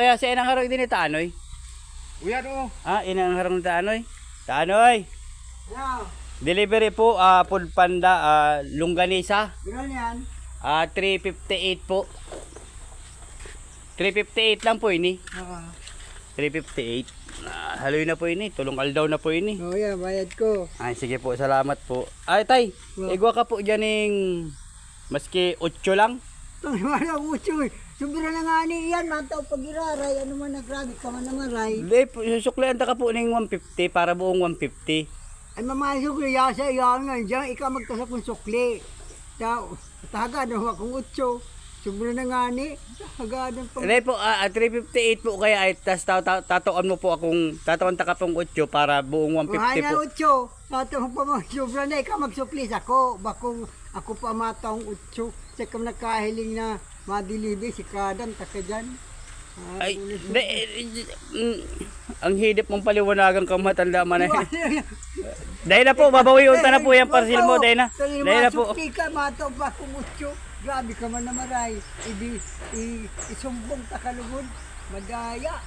Kaya sa inang harong din ni Tanoy. Uyan o. Ah, inang harong ni Tanoy. Tanoy. Ano? Delivery po, Food Panda, Longganisa. Gano'n yan? 358 po. 358 lang po ini. Oo. 358. Haloy na po ini. Tulong aldaw na po ini. Oh, yan, bayad ko. Ay, sige po. Salamat po. Ay, tay. Igwa ka po dyan ng maski 8 lang. Ito naman ang mucho eh. Sobra na nga ni yan, mataw pag-iraray. Ano man nagrabi ka man naman, ray. Hindi, susuklian ta ka po ng 150 para buong 150. Ay mamasok na yasa yan nga. Diyan, ikaw magtasa kong sukli. Taga na akong utso. Sobra na nga ni. Taga na pa. Hindi po, 358 po kaya ay tas tatuan mo po akong, tatuan ta ka pong 8 para buong 150 Buhay na po. utso. Tato pa mo, sobra na. Ikaw magsuklis ako. Bakong ako pa matang utso. Sa kam nakahiling na madilibi si Kadan, taka dyan. Ay, ang hidip mong paliwanagan kang matanda man eh. Dahil na po, babawi unta na po yung parcel mo, dahil na. Dahil na po. Masukli ka, mataw pa kumutso. Grabe ka man na maray. Isumbong ta kalugod. Madaya.